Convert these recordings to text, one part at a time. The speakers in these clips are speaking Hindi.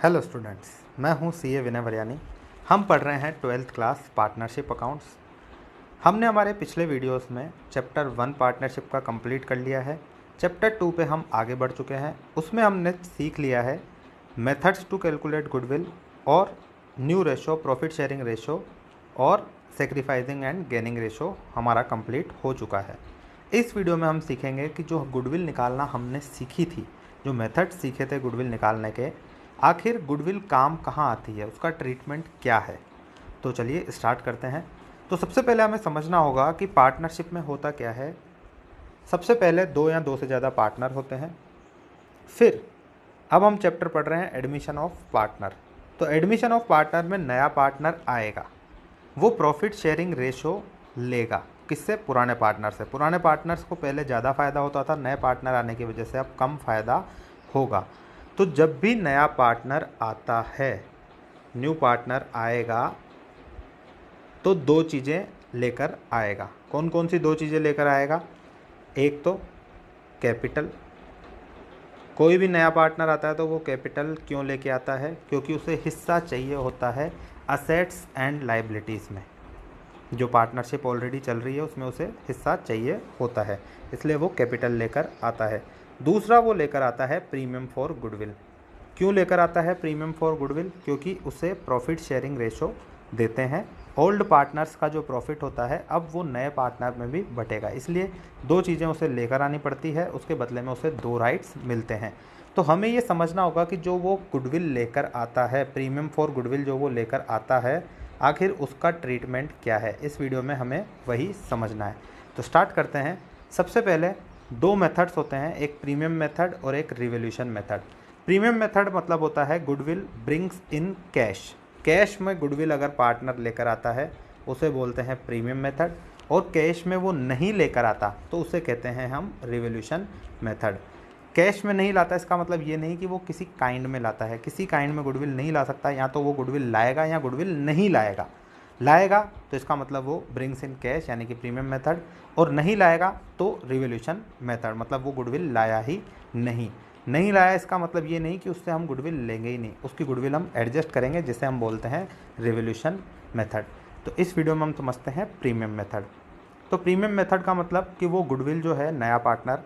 हेलो स्टूडेंट्स, मैं हूं सीए विनय वरियानी। हम पढ़ रहे हैं 12th क्लास पार्टनरशिप अकाउंट्स। हमने हमारे पिछले वीडियोस में चैप्टर 1 पार्टनरशिप का कंप्लीट कर लिया है। चैप्टर 2 पे हम आगे बढ़ चुके हैं। उसमें हमने सीख लिया है मेथड्स टू कैलकुलेट गुडविल और new ratio, profit sharing ratio और सेक्रीफाइसिंग एंड गेनिंग रेशो हमारा कंप्लीट हो चुका है। इस वीडियो में हम सीखेंगे कि जो गुडविल निकालना हमने सीखी थी, जो मेथड सीखे थे गुडविल निकालने के, आखिर गुडविल काम कहाँ आती है, उसका ट्रीटमेंट क्या है। तो चलिए स्टार्ट करते हैं। तो सबसे पहले हमें समझना होगा कि पार्टनरशिप में होता क्या है। सबसे पहले दो या दो से ज़्यादा पार्टनर होते हैं। फिर अब हम चैप्टर पढ़ रहे हैं एडमिशन ऑफ पार्टनर। तो एडमिशन ऑफ पार्टनर में नया पार्टनर आएगा, वो प्रॉफिट शेयरिंग रेशो लेगा। किससे? पुराने पार्टनर से। पुराने पार्टनर्स को पहले ज़्यादा फ़ायदा होता था, नए पार्टनर आने की वजह से अब कम फ़ायदा होगा। तो जब भी नया पार्टनर आता है, न्यू पार्टनर आएगा, तो दो चीज़ें लेकर आएगा। कौन कौन सी दो चीज़ें लेकर आएगा? एक तो कैपिटल। कोई भी नया पार्टनर आता है तो वो कैपिटल क्यों लेके आता है? क्योंकि उसे हिस्सा चाहिए होता है असेट्स एंड लायबिलिटीज़ में। जो पार्टनरशिप ऑलरेडी चल रही है उसमें उसे हिस्सा चाहिए होता है, इसलिए वो कैपिटल लेकर आता है। दूसरा वो लेकर आता है प्रीमियम फॉर गुडविल। क्यों लेकर आता है प्रीमियम फॉर गुडविल? क्योंकि उसे प्रॉफिट शेयरिंग रेशो देते हैं। ओल्ड पार्टनर्स का जो प्रॉफिट होता है अब वो नए पार्टनर में भी बटेगा, इसलिए दो चीज़ें उसे लेकर आनी पड़ती है, उसके बदले में उसे दो राइट्स मिलते हैं। तो हमें ये समझना होगा कि जो वो गुडविल लेकर आता है, प्रीमियम फॉर गुडविल जो वो लेकर आता है, आखिर उसका ट्रीटमेंट क्या है। इस वीडियो में हमें वही समझना है। तो स्टार्ट करते हैं। सबसे पहले दो मेथड्स होते हैं, एक प्रीमियम मेथड और एक रिवोल्यूशन मेथड। प्रीमियम मेथड मतलब होता है goodwill brings in cash. Cash में गुडविल अगर पार्टनर लेकर आता है उसे बोलते हैं प्रीमियम मेथड, और कैश में वो नहीं लेकर आता तो उसे कहते हैं हम रिवोल्यूशन मेथड। कैश में नहीं लाता इसका मतलब ये नहीं कि वो किसी काइंड में लाता है। किसी काइंड में गुडविल नहीं ला सकता, या तो वो गुडविल लाएगा या गुडविल नहीं लाएगा। लाएगा तो इसका मतलब वो ब्रिंग्स इन कैश यानी कि प्रीमियम मेथड, और नहीं लाएगा तो रिवोल्यूशन मेथड, मतलब वो गुडविल लाया ही नहीं। नहीं लाया इसका मतलब ये नहीं कि उससे हम गुडविल लेंगे ही नहीं, उसकी गुडविल हम एडजस्ट करेंगे, जिसे हम बोलते हैं रिवोल्यूशन मेथड। तो इस वीडियो में हम समझते हैं प्रीमियम मेथड। तो प्रीमियम मेथड का मतलब कि वो गुडविल जो है नया पार्टनर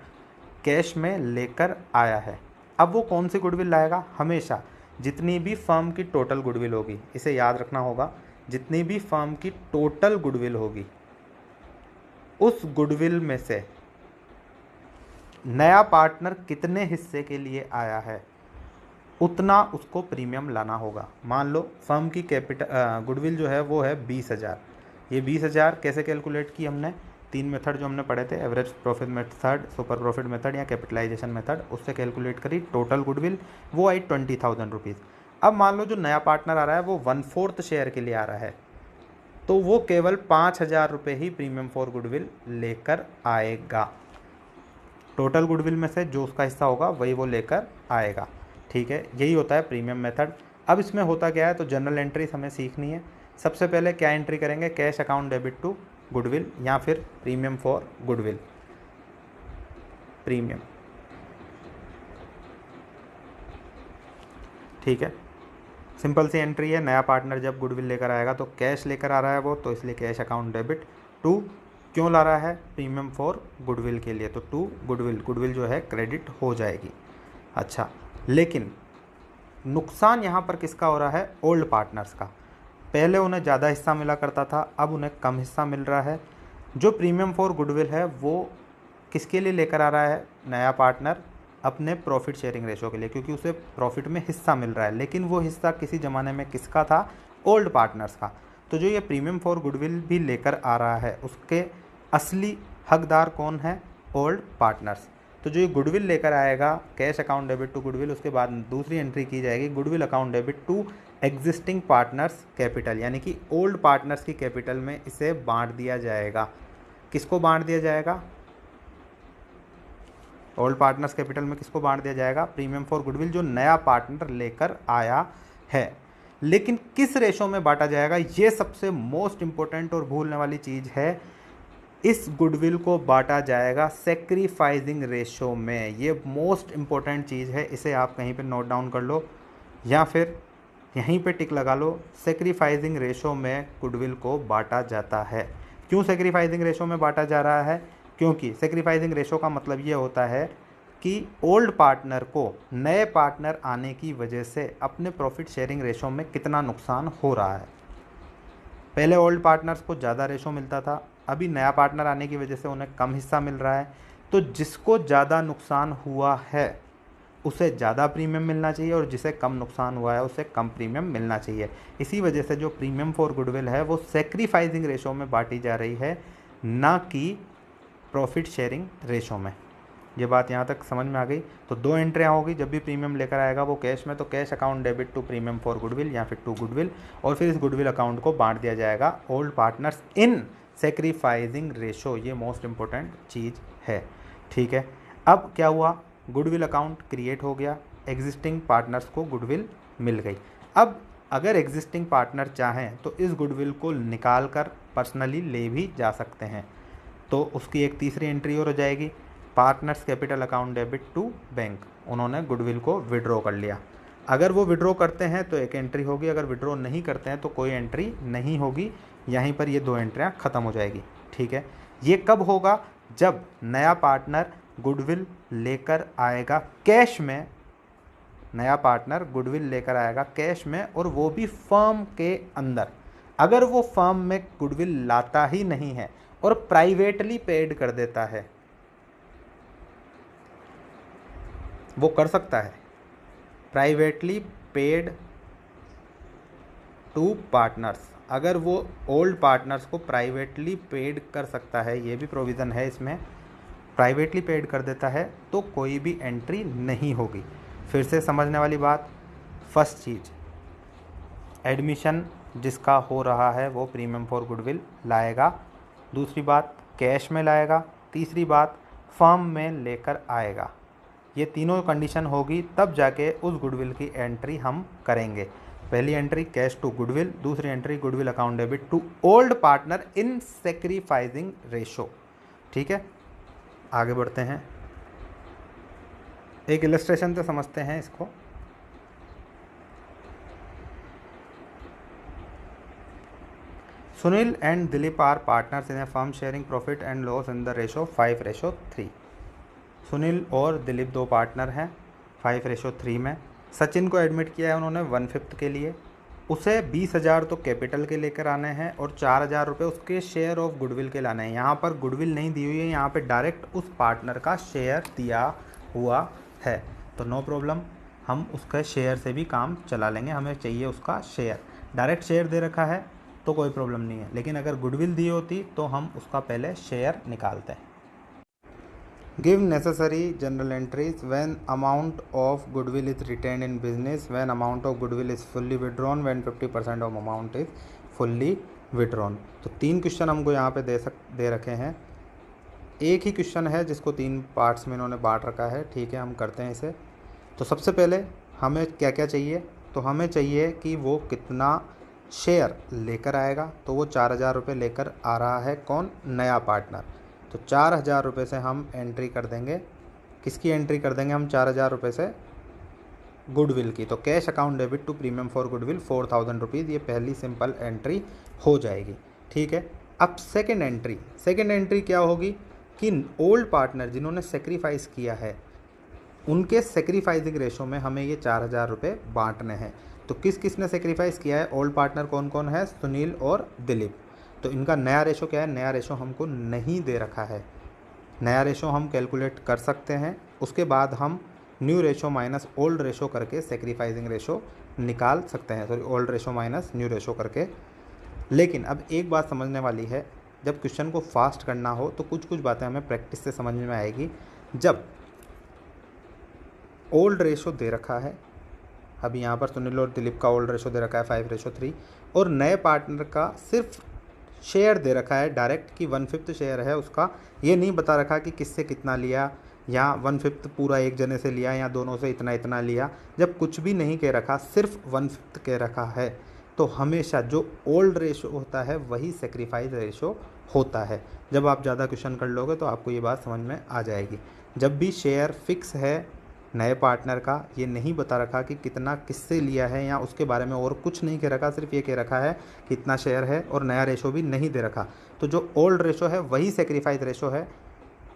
कैश में लेकर आया है। अब वो कौन सी गुडविल लाएगा? हमेशा जितनी भी फर्म की टोटल गुडविल होगी, इसे याद रखना होगा, जितनी भी फर्म की टोटल गुडविल होगी उस गुडविल में से नया पार्टनर कितने हिस्से के लिए आया है उतना उसको प्रीमियम लाना होगा। मान लो फर्म की कैपिटल गुडविल जो है वो है 20,000। ये 20,000 कैसे कैलकुलेट की हमने? तीन मेथड जो हमने पढ़े थे, average profit method, super profit method या कैपिटलाइजेशन मेथड, उससे कैलकुलेट करी टोटल गुडविल, वो आई 20,000 रुपीज़। अब मान लो जो नया पार्टनर आ रहा है वो 1/4 शेयर के लिए आ रहा है, तो वो केवल 5,000 रुपये ही प्रीमियम फॉर गुडविल लेकर आएगा। टोटल गुडविल में से जो उसका हिस्सा होगा वही वो लेकर आएगा। ठीक है, यही होता है प्रीमियम मेथड। अब इसमें होता क्या है, तो जनरल एंट्रीज हमें सीखनी है। सबसे पहले क्या एंट्री करेंगे? Cash account debit to goodwill या फिर प्रीमियम फॉर गुडविल। प्रीमियम, ठीक है, सिंपल सी एंट्री है। नया पार्टनर जब गुडविल लेकर आएगा तो कैश लेकर आ रहा है वो, तो इसलिए कैश अकाउंट डेबिट टू, क्यों ला रहा है? प्रीमियम फॉर गुडविल के लिए, तो टू गुडविल, गुडविल जो है क्रेडिट हो जाएगी। अच्छा, लेकिन नुकसान यहाँ पर किसका हो रहा है? ओल्ड पार्टनर्स का। पहले उन्हें ज़्यादा हिस्सा मिला करता था, अब उन्हें कम हिस्सा मिल रहा है। जो प्रीमियम फॉर गुडविल है वो किसके लिए लेकर आ रहा है नया पार्टनर? अपने प्रॉफिट शेयरिंग रेशो के लिए, क्योंकि उसे प्रॉफिट में हिस्सा मिल रहा है। लेकिन वो हिस्सा किसी ज़माने में किसका था? ओल्ड पार्टनर्स का। तो जो ये प्रीमियम फॉर गुडविल भी लेकर आ रहा है उसके असली हकदार कौन है? Old partners. तो जो ये गुडविल लेकर आएगा, cash account debit to goodwill, उसके बाद दूसरी एंट्री की जाएगी goodwill account debit to existing partners capital, यानी कि ओल्ड पार्टनर्स की कैपिटल में इसे बांट दिया जाएगा। किसको बांट दिया जाएगा? ओल्ड पार्टनर्स कैपिटल में किसको बांट दिया जाएगा? प्रीमियम फॉर गुडविल जो नया पार्टनर लेकर आया है। लेकिन किस रेशो में बांटा जाएगा, ये सबसे मोस्ट इंपॉर्टेंट और भूलने वाली चीज़ है। इस गुडविल को बांटा जाएगा सेक्रीफाइसिंग रेशो में। ये मोस्ट इंपॉर्टेंट चीज़ है, इसे आप कहीं पे नोट डाउन कर लो। या फिर यहीं पे टिक लगा लो, सेक्रीफाइसिंग रेशो में गुडविल को बांटा जाता है। क्यों सेक्रीफाइसिंग रेशो में बांटा जा रहा है? क्योंकि सेक्रीफाइसिंग रेशो का मतलब ये होता है कि ओल्ड पार्टनर को नए पार्टनर आने की वजह से अपने प्रॉफिट शेयरिंग रेशो में कितना नुकसान हो रहा है। पहले ओल्ड पार्टनर्स को ज़्यादा रेशो मिलता था, अभी नया पार्टनर आने की वजह से उन्हें कम हिस्सा मिल रहा है। तो जिसको ज़्यादा नुकसान हुआ है उसे ज़्यादा प्रीमियम मिलना चाहिए और जिसे कम नुकसान हुआ है उसे कम प्रीमियम मिलना चाहिए। इसी वजह से जो प्रीमियम फॉर गुडविल है वो सेक्रीफाइसिंग रेशो में बांटी जा रही है, ना कि प्रॉफिट शेयरिंग रेशो में। ये बात यहाँ तक समझ में आ गई। तो दो एंट्रियाँ होगी, जब भी प्रीमियम लेकर आएगा वो कैश में, तो cash account debit to premium for goodwill या फिर टू गुडविल, और फिर इस गुडविल अकाउंट को बांट दिया जाएगा ओल्ड पार्टनर्स इन सेक्रीफाइसिंग रेशो। ये मोस्ट इंपॉर्टेंट चीज़ है, ठीक है। अब क्या हुआ, गुडविल अकाउंट क्रिएट हो गया, एग्जिस्टिंग पार्टनर्स को गुडविल मिल गई। अब अगर एग्जिस्टिंग पार्टनर चाहें तो इस गुडविल को निकाल कर पर्सनली ले भी जा सकते हैं, तो उसकी एक तीसरी एंट्री और हो जाएगी, partners capital account debit to bank. उन्होंने गुडविल को विड्रॉ कर लिया। अगर वो विड्रॉ करते हैं तो एक एंट्री होगी, अगर विड्रॉ नहीं करते हैं तो कोई एंट्री नहीं होगी। यहीं पर ये दो एंट्रियाँ ख़त्म हो जाएगी, ठीक है। ये कब होगा, जब नया पार्टनर गुडविल लेकर आएगा कैश में, नया पार्टनर गुडविल लेकर आएगा कैश में, और वो भी फर्म के अंदर। अगर वो फर्म में गुडविल लाता ही नहीं है और प्राइवेटली पेड कर देता है, वो कर सकता है प्राइवेटली पेड टू पार्टनर्स। अगर वो ओल्ड पार्टनर्स को प्राइवेटली पेड कर सकता है, ये भी प्रोविज़न है इसमें, प्राइवेटली पेड कर देता है तो कोई भी एंट्री नहीं होगी। फिर से समझने वाली बात, फर्स्ट चीज़, एडमिशन जिसका हो रहा है वो प्रीमियम फॉर गुडविल लाएगा। दूसरी बात, कैश में लाएगा। तीसरी बात, फर्म में लेकर आएगा। ये तीनों कंडीशन होगी तब जाके उस गुडविल की एंट्री हम करेंगे। पहली एंट्री कैश टू गुडविल, दूसरी entry goodwill account debit to old partner in sacrificing ratio, ठीक है। आगे बढ़ते हैं, एक इलस्ट्रेशन से समझते हैं इसको। Sunil and Dilip are partners in a firm sharing profit and loss in the ratio 5:3। Sunil और दिलीप दो पार्टनर हैं 5:3 में। सचिन को एडमिट किया है उन्होंने 1/5 के लिए। उसे 20,000 तो कैपिटल के लेकर आने हैं और 4,000 रुपये उसके शेयर ऑफ गुडविल के लाने हैं। यहाँ पर गुडविल नहीं दी हुई है, यहाँ पे डायरेक्ट उस पार्टनर का शेयर दिया हुआ है, तो नो प्रॉब्लम, हम उसके शेयर से भी काम चला लेंगे। हमें चाहिए उसका शेयर, डायरेक्ट शेयर दे रखा है तो कोई प्रॉब्लम नहीं है, लेकिन अगर गुडविल दी होती तो हम उसका पहले शेयर निकालते हैं। Give necessary journal entries when amount of goodwill is retained in business, when amount of goodwill is fully withdrawn, when 50% of amount is fully withdrawn। तो 3 क्वेश्चन हमको यहाँ पे दे रखे हैं। एक ही क्वेश्चन है जिसको 3 पार्ट्स में इन्होंने बांट रखा है, ठीक है। हम करते हैं इसे। तो सबसे पहले हमें क्या क्या चाहिए, तो हमें चाहिए कि वो कितना शेयर लेकर आएगा। तो वो 4,000 रुपये लेकर आ रहा है, कौन, नया पार्टनर। तो 4,000 रुपये से हम एंट्री कर देंगे, किसकी एंट्री कर देंगे हम, 4,000 रुपये से गुडविल की। तो cash account debit to premium for goodwill 4,000 rupees, ये पहली सिंपल एंट्री हो जाएगी, ठीक है। अब सेकंड एंट्री क्या होगी कि ओल्ड पार्टनर जिन्होंने सेक्रीफाइस किया है उनके सेक्रीफाइसिंग रेशो में हमें ये 4,000 रुपये बांटने हैं। तो किस किस ने सेक्रीफाइस किया है, ओल्ड पार्टनर कौन कौन है, सुनील और दिलीप। तो इनका नया रेशो क्या है, नया रेशो हमको नहीं दे रखा है। नया रेशो हम कैलकुलेट कर सकते हैं, उसके बाद हम new ratio minus old ratio करके सेक्रीफाइसिंग रेशो निकाल सकते हैं, sorry old ratio minus new ratio करके। लेकिन अब एक बात समझने वाली है, जब क्वेश्चन को फास्ट करना हो तो कुछ कुछ बातें हमें प्रैक्टिस से समझ में आएगी। जब ओल्ड रेशो दे रखा है, अभी यहाँ पर सुनील और दिलीप का ओल्ड रेशो दे रखा है 5:3, और नए पार्टनर का सिर्फ शेयर दे रखा है डायरेक्ट कि 1/5 शेयर है उसका, ये नहीं बता रखा कि किससे कितना लिया, या 1/5 पूरा एक जने से लिया या दोनों से इतना इतना लिया। जब कुछ भी नहीं कह रखा, सिर्फ 1/5 कह रखा है, तो हमेशा जो ओल्ड रेशो होता है वही सेक्रीफाइस रेशो होता है। जब आप ज़्यादा क्वेश्चन कर लोगे तो आपको ये बात समझ में आ जाएगी। जब भी शेयर फिक्स है नए पार्टनर का ये नहीं बता रखा कि कितना किससे लिया है, या उसके बारे में और कुछ नहीं कह रखा, सिर्फ ये कह रखा है कितना शेयर है, और नया रेशो भी नहीं दे रखा। तो जो ओल्ड रेशो है वही सेक्रीफाइस रेशो है।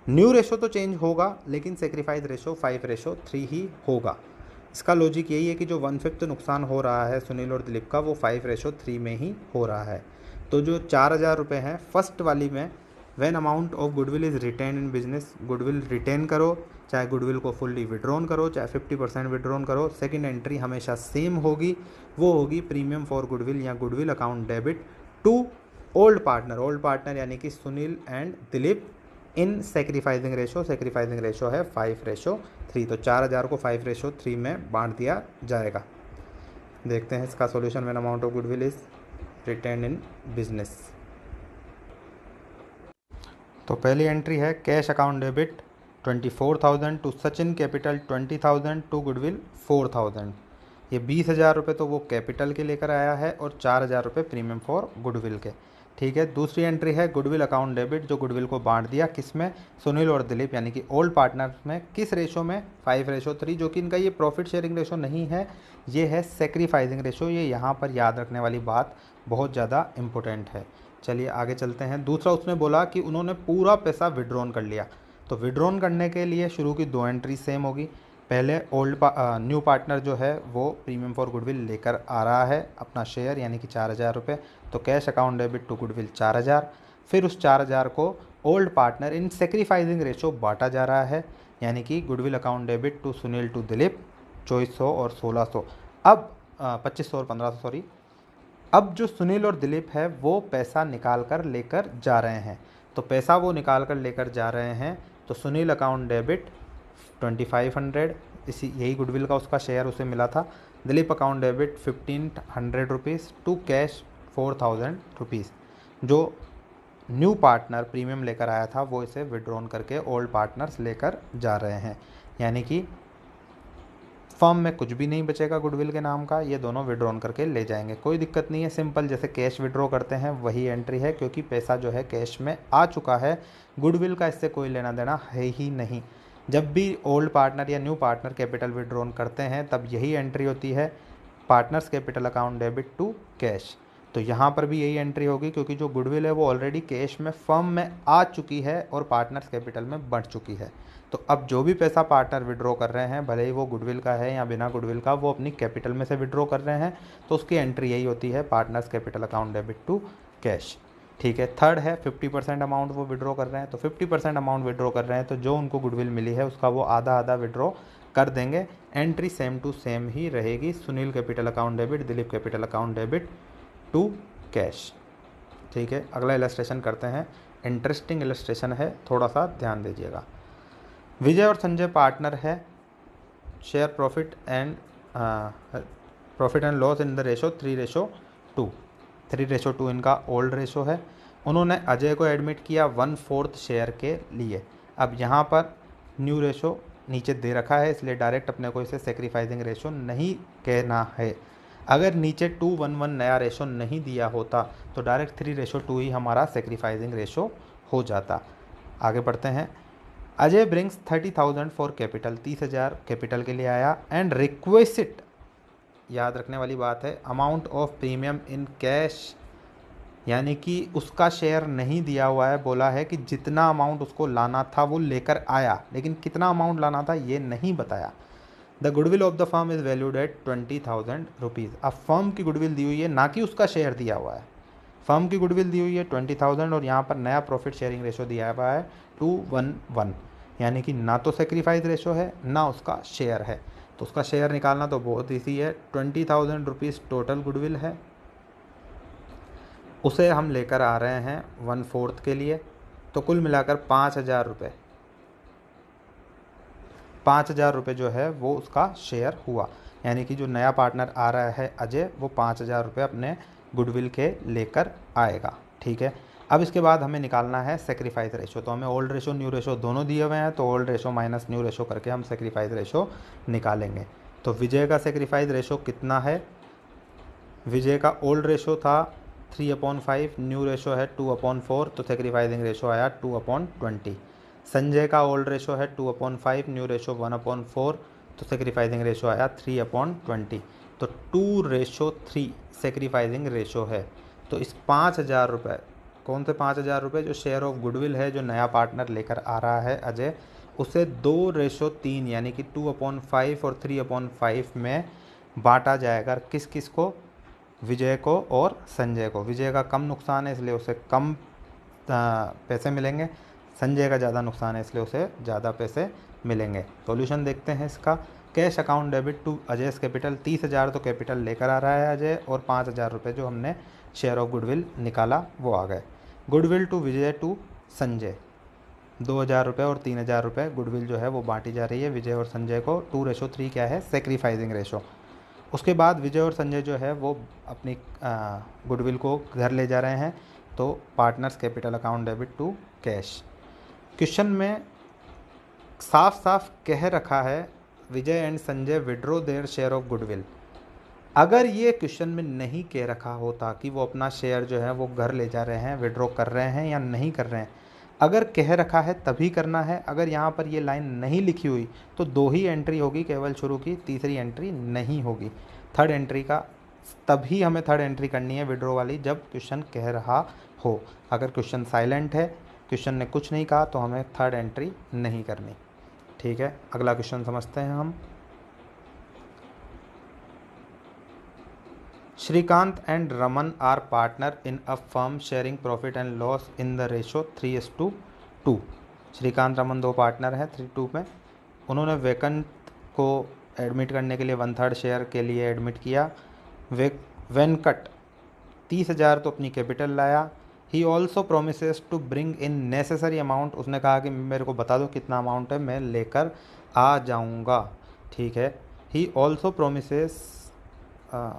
न्यू रेशो तो चेंज होगा, लेकिन सेक्रीफाइस रेशो 5:3 ही होगा। इसका लॉजिक यही है कि जो 1/5 नुकसान हो रहा है सुनील और दिलीप का, वो 5:3 में ही हो रहा है। तो जो 4,000 रुपये हैं फर्स्ट वाली में, when amount of goodwill is retained in business, goodwill retain करो, चाहे गुडविल को फुल्ली विड्रॉन करो, चाहे 50% विड्रॉन करो, सेकंड एंट्री हमेशा सेम होगी, वो होगी प्रीमियम फॉर गुडविल या goodwill account debit to old partner यानी कि Sunil and Dilip in sacrificing ratio है 5:3। तो 4,000 को 5:3 में बांट दिया जाएगा। देखते हैं इसका solution. When amount of goodwill is retained in business. तो पहली एंट्री है cash account debit 24,000 to Sachin capital 20,000 to goodwill 4,000। ये 20,000 रुपये तो वो कैपिटल के लेकर आया है और 4,000 रुपये प्रीमियम फॉर गुडविल के। ठीक है, दूसरी एंट्री है गुडविल अकाउंट डेबिट, जो गुडविल को बांट दिया किस में, सुनील और दिलीप यानी कि ओल्ड पार्टनर में। किस रेशो में, 5:3, जो कि इनका ये प्रॉफिट शेयरिंग रेशो नहीं है, ये है सेक्रीफाइसिंग रेशो। ये यहाँ पर याद रखने वाली बात बहुत ज़्यादा इंपॉर्टेंट है। चलिए आगे चलते हैं। दूसरा उसने बोला कि उन्होंने पूरा पैसा विड्रॉन कर लिया। तो विड्रॉन करने के लिए शुरू की 2 एंट्री सेम होगी। पहले न्यू पार्टनर जो है वो प्रीमियम फॉर गुडविल लेकर आ रहा है अपना शेयर यानी कि 4,000 रुपये। तो cash account debit to goodwill 4,000। फिर उस 4,000 को old partner in sacrificing ratio बांटा जा रहा है, यानी कि goodwill account debit to Sunil to Dilip 2,400 और 1,600। अब 2,500 और 1,500 सॉरी। अब जो सुनील और दिलीप है वो पैसा निकाल कर लेकर जा रहे हैं। तो पैसा वो निकाल कर लेकर जा रहे हैं, तो सुनील अकाउंट डेबिट 2,500, यही गुडविल का उसका शेयर उसे मिला था। Dilip account debit 1,500 rupees to cash 4,000 rupees. जो न्यू पार्टनर प्रीमियम लेकर आया था वो इसे विड्रॉन करके ओल्ड पार्टनर्स लेकर जा रहे हैं, यानी कि फर्म में कुछ भी नहीं बचेगा गुडविल के नाम का, ये दोनों विड्रॉन करके ले जाएंगे। कोई दिक्कत नहीं है, सिंपल जैसे कैश विड्रॉ करते हैं वही एंट्री है, क्योंकि पैसा जो है कैश में आ चुका है, गुडविल का इससे कोई लेना देना है ही नहीं। जब भी ओल्ड पार्टनर या न्यू पार्टनर कैपिटल विड्रॉन करते हैं तब यही एंट्री होती है, partners capital account debit to cash. तो यहाँ पर भी यही एंट्री होगी, क्योंकि जो गुडविल है वो ऑलरेडी कैश में फर्म में आ चुकी है और पार्टनर्स कैपिटल में बढ़ चुकी है। तो अब जो भी पैसा पार्टनर विड्रॉ कर रहे हैं, भले ही वो गुडविल का है या बिना गुडविल का, वो अपनी कैपिटल में से विड्रॉ कर रहे हैं, तो उसकी एंट्री यही होती है, partners capital account debit to cash. ठीक है, थर्ड है 50% अमाउंट वो विड्रॉ कर रहे हैं। तो 50% अमाउंट विड्रॉ कर रहे हैं तो जो उनको गुडविल मिली है उसका वो आधा आधा विड्रॉ कर देंगे। एंट्री सेम टू सेम ही रहेगी, Sunil capital account debit, Dilip capital account debit to cash. ठीक है, अगला इलस्ट्रेशन करते हैं। इंटरेस्टिंग इलस्ट्रेशन है, थोड़ा सा ध्यान दीजिएगा। विजय और संजय पार्टनर है, share profit and loss in the ratio 3:2। 3:2 इनका ओल्ड रेशो है। उन्होंने अजय को एडमिट किया 1/4 शेयर के लिए। अब यहाँ पर न्यू रेशो नीचे दे रखा है, इसलिए डायरेक्ट अपने को इसे सेक्रीफाइसिंग रेशो नहीं कहना है। अगर नीचे 2:1 नया रेशो नहीं दिया होता तो डायरेक्ट 3:2 ही हमारा सेक्रीफाइसिंग रेशो हो जाता। आगे बढ़ते हैं। Ajay brings 30,000 for capital, 30,000 capital के लिए आया, एंड रिक्वेस्ट, याद रखने वाली बात है, amount of premium in cash, यानी कि उसका शेयर नहीं दिया हुआ है, बोला है कि जितना अमाउंट उसको लाना था वो लेकर आया, लेकिन कितना अमाउंट लाना था ये नहीं बताया। The goodwill of the firm is valued at 20,000 rupees. अब फर्म की गुडविल दी हुई है, ना कि उसका शेयर दिया हुआ है। फर्म की गुडविल दी हुई है 20,000 और यहाँ पर नया प्रॉफिट शेयरिंग रेशो दिया हुआ है 2:1, यानी कि ना तो सेक्रीफाइस रेशो है ना उसका शेयर है। तो उसका शेयर निकालना तो बहुत ईजी है। 20,000 रुपीज़ टोटल गुडविल है, उसे हम लेकर आ रहे हैं 1/4 के लिए, तो कुल मिलाकर 5,000 रुपये, 5,000 रुपये जो है वो उसका शेयर हुआ, यानी कि जो नया पार्टनर आ रहा है अजय, वो 5,000 रुपये अपने गुडविल के लेकर आएगा। ठीक है, अब इसके बाद हमें निकालना है सेक्रीफाइस रेशो। तो हमें ओल्ड रेशो न्यू रेशो दोनों दिए हुए हैं, तो old ratio minus new ratio करके हम सेक्रीफाइस रेशो निकालेंगे। तो विजय का सेक्रीफाइस रेशो कितना है, विजय का ओल्ड रेशो था 3/5, न्यू रेशो है 2/4, तो सेक्रीफाइसिंग रेशो आया 2/20। संजय का ओल्ड रेशो है 2/5, न्यू रेशो 1/4, तो सेक्रीफाइसिंग रेशो आया 3/20। तो 2:3 सेक्रीफाइसिंग रेशो है। तो इस 5,000 रुपये, कौन से 5,000 रुपये, जो शेयर ऑफ गुडविल है जो नया पार्टनर लेकर आ रहा है अजय, उसे 2:3 यानी कि 2/5 और 3/5 में बांटा जाएगा। किस किस को? विजय को और संजय को। विजय का कम नुकसान है इसलिए उसे कम पैसे मिलेंगे, संजय का ज़्यादा नुकसान है इसलिए उसे ज़्यादा पैसे मिलेंगे। सॉल्यूशन देखते हैं इसका। Cash account debit to Ajay capital, 30,000 तो कैपिटल लेकर आ रहा है अजय, और 5,000 रुपये जो हमने शेयर ऑफ गुडविल निकाला वो आ गए। Goodwill to Vijay to Sanjay, 2,000 रुपये और 3,000 रुपये गुडविल जो है वो बांटी जा रही है विजय और संजय को। 2:3 क्या है? Sacrificing ratio. उसके बाद विजय और संजय जो है वो अपनी गुडविल को घर ले जा रहे हैं। तो partners capital account debit to cash. Question में साफ साफ कह रखा है Vijay and Sanjay withdraw their share of goodwill. अगर ये क्वेश्चन में नहीं कह रखा होता कि वो अपना शेयर जो है वो घर ले जा रहे हैं, विड्रॉ कर रहे हैं या नहीं कर रहे हैं, अगर कह रखा है तभी करना है। अगर यहाँ पर ये लाइन नहीं लिखी हुई तो 2 ही एंट्री होगी केवल शुरू की, तीसरी एंट्री नहीं होगी। थर्ड एंट्री का तभी हमें थर्ड एंट्री करनी है विड्रॉ वाली जब क्वेश्चन कह रहा हो। अगर क्वेश्चन साइलेंट है, क्वेश्चन ने कुछ नहीं कहा, तो हमें थर्ड एंट्री नहीं करनी। ठीक है, अगला क्वेश्चन समझते हैं हम। Shrikant and Raman are partner in a firm sharing profit and loss in the ratio 3:2। Shrikant Raman 2 partner हैं 3:2 में। उन्होंने वेकंत को एडमिट करने के लिए 1/3 शेयर के लिए एडमिट किया। वेंकट 30,000 तो अपनी कैपिटल लाया। He also promises to bring in necessary amount, उसने कहा कि मेरे को बता दो कितना अमाउंट है, मैं लेकर आ जाऊंगा। ठीक है, he also promises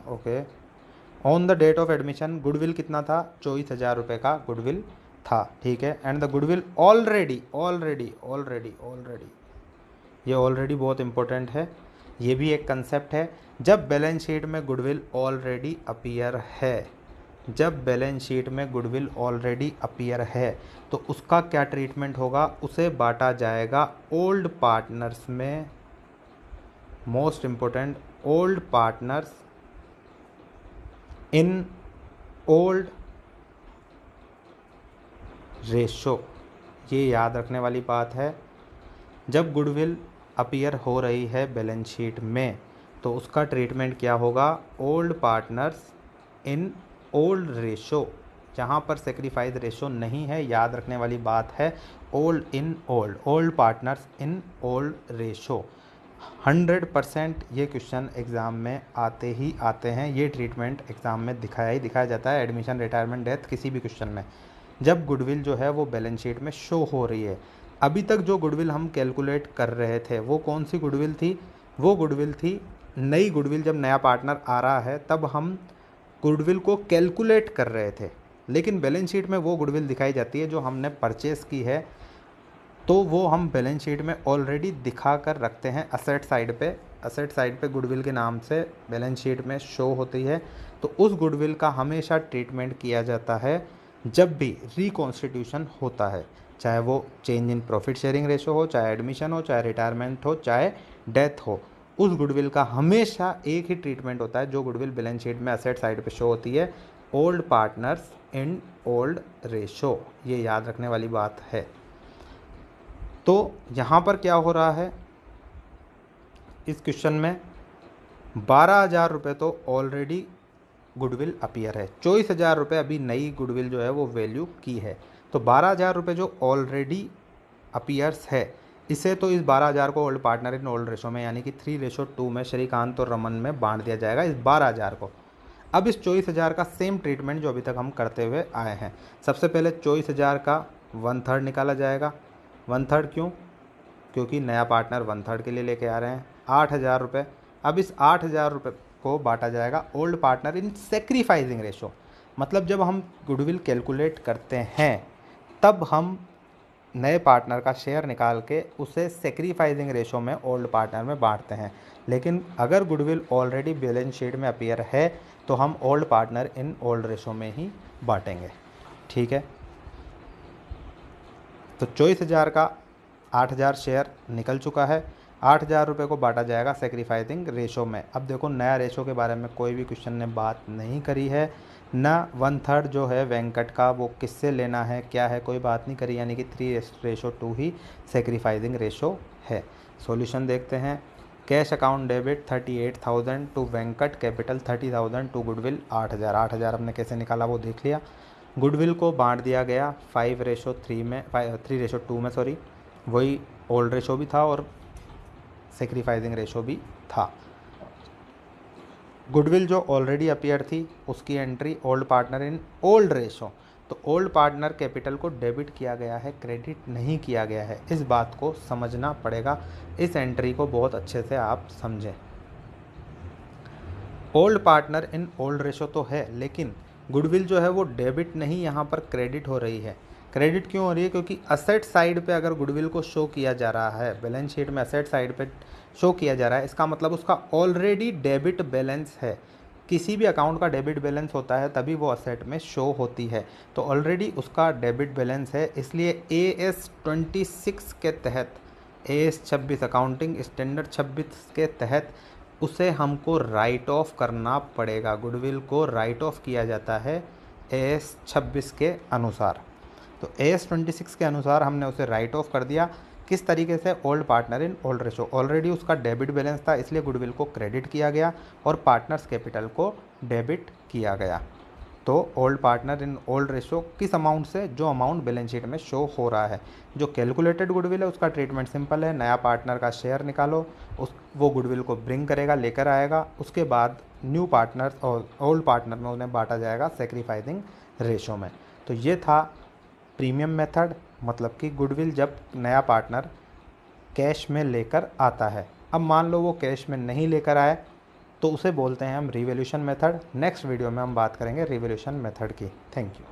okay on the date of admission goodwill कितना था? 24,000 रुपये का गुडविल था। ठीक है, एंड द गुडविल ऑलरेडी ये ऑलरेडी बहुत इंपॉर्टेंट है, ये भी एक कंसेप्ट है। जब बैलेंस शीट में गुडविल ऑलरेडी अपीयर है, जब बैलेंस शीट में गुडविल ऑलरेडी अपीयर है तो उसका क्या ट्रीटमेंट होगा? उसे बांटा जाएगा ओल्ड पार्टनर्स में। Most important, old partners in old ratio. ये याद रखने वाली बात है। जब गुडविल अपीयर हो रही है बैलेंस शीट में तो उसका ट्रीटमेंट क्या होगा? Old partners in old ratio. जहाँ पर सेक्रीफाइस रेशो नहीं है, याद रखने वाली बात है old in old, old partners in old ratio. 100% ये क्वेश्चन एग्ज़ाम में आते ही आते हैं। ये ट्रीटमेंट एग्ज़ाम में दिखाया जाता है, एडमिशन, रिटायरमेंट, डेथ, किसी भी क्वेश्चन में। जब गुडविल जो है वो बैलेंस शीट में शो हो रही है। अभी तक जो गुडविल हम कैलकुलेट कर रहे थे वो कौन सी गुडविल थी? वो गुडविल थी नई गुडविल। जब नया पार्टनर आ रहा है तब हम गुडविल को कैलकुलेट कर रहे थे, लेकिन बैलेंस शीट में वो गुडविल दिखाई जाती है जो हमने परचेस की है, तो वो हम बैलेंस शीट में ऑलरेडी दिखा कर रखते हैं असेट साइड पे। असेट साइड पे गुडविल के नाम से बैलेंस शीट में शो होती है। तो उस गुडविल का हमेशा ट्रीटमेंट किया जाता है जब भी रिकॉन्स्टिट्यूशन होता है, चाहे वो change in profit sharing ratio हो, चाहे एडमिशन हो, चाहे रिटायरमेंट हो, चाहे डेथ हो। उस गुडविल का हमेशा एक ही ट्रीटमेंट होता है जो गुडविल बैलेंस शीट में असेट साइड पे शो होती है, old partners in old ratio. ये याद रखने वाली बात है। तो यहाँ पर क्या हो रहा है इस क्वेश्चन में? 12,000 रुपये तो ऑलरेडी गुडविल अपीयर है, 24,000 रुपये अभी नई गुडविल जो है वो वैल्यू की है। तो 12,000 रुपये जो ऑलरेडी अपीयर्स है, इसे तो इस 12,000 को old partner in old ratio में यानी कि 3:2 में श्रीकांत और रमन में बांट दिया जाएगा इस 12,000 को। अब इस 24,000 का सेम ट्रीटमेंट जो अभी तक हम करते हुए आए हैं। सबसे पहले 24,000 का 1/3 निकाला जाएगा। 1/3 क्यों? क्योंकि नया पार्टनर 1/3 के लिए लेके आ रहे हैं। 8,000 रुपये। अब इस 8,000 रुपये को बांटा जाएगा old partner in sacrificing ratio. मतलब जब हम गुडविल कैलकुलेट करते हैं तब हम नए पार्टनर का शेयर निकाल के उसे सेक्रीफाइसिंग रेशो में ओल्ड पार्टनर में बांटते हैं। लेकिन अगर गुडविल ऑलरेडी बैलेंस शीट में अपीयर है तो हम old partner in old ratio में ही बांटेंगे। ठीक है, तो 24,000 का 8,000 शेयर निकल चुका है। 8,000 रुपये को बांटा जाएगा सेक्रीफाइसिंग रेशो में। अब देखो नया रेशो के बारे में कोई भी क्वेश्चन ने बात नहीं करी है, ना 1/3 जो है वेंकट का वो किससे लेना है क्या है, कोई बात नहीं करी, यानी कि 3:2 ही सेक्रीफाइसिंग रेशो है। सॉल्यूशन देखते हैं। Cash account debit 38,000 to Venkat, capital 30,000 to goodwill 8,000। 8,000 हमने कैसे निकाला वो देख लिया। गुडविल को बांट दिया गया 5:3 में, 3:2 में सॉरी, वही ओल्ड रेशो भी था और सेक्रीफाइसिंग रेशो भी था। गुडविल जो ऑलरेडी अपीयर थी उसकी entry old partner in old ratio, तो ओल्ड पार्टनर कैपिटल को डेबिट किया गया है, क्रेडिट नहीं किया गया है। इस बात को समझना पड़ेगा, इस एंट्री को बहुत अच्छे से आप समझें। Old partner in old ratio तो है, लेकिन गुडविल जो है वो डेबिट नहीं, यहाँ पर क्रेडिट हो रही है। क्रेडिट क्यों हो रही है? क्योंकि असेट साइड पे अगर गुडविल को शो किया जा रहा है, बैलेंस शीट में असेट साइड पे शो किया जा रहा है, इसका मतलब उसका ऑलरेडी डेबिट बैलेंस है। किसी भी अकाउंट का डेबिट बैलेंस होता है तभी वो असेट में शो होती है, तो ऑलरेडी उसका डेबिट बैलेंस है। इसलिए AS 26 के तहत, AS 26 अकाउंटिंग स्टैंडर्ड 26 के तहत उसे हमको राइट ऑफ करना पड़ेगा। गुडविल को राइट ऑफ किया जाता है AS 26 के अनुसार, तो AS 26 के अनुसार हमने उसे राइट ऑफ कर दिया। किस तरीके से? Old partner in old ratio, already उसका डेबिट बैलेंस था इसलिए गुडविल को क्रेडिट किया गया और पार्टनर्स कैपिटल को डेबिट किया गया। तो old partner in old ratio किस अमाउंट से? जो अमाउंट बैलेंस शीट में शो हो रहा है। जो कैलकुलेटेड गुडविल है उसका ट्रीटमेंट सिंपल है, नया पार्टनर का शेयर निकालो, वो गुडविल को ब्रिंग करेगा, लेकर आएगा, उसके बाद न्यू पार्टनर और ओल्ड पार्टनर में उन्हें बांटा जाएगा सेक्रीफाइसिंग रेशो में। तो ये था प्रीमियम मेथड, मतलब कि गुडविल जब नया पार्टनर कैश में लेकर आता है। अब मान लो वो कैश में नहीं लेकर आए तो उसे बोलते हैं हम रिवैल्यूएशन मेथड। नेक्स्ट वीडियो में हम बात करेंगे रिवैल्यूएशन मेथड की। Thank you.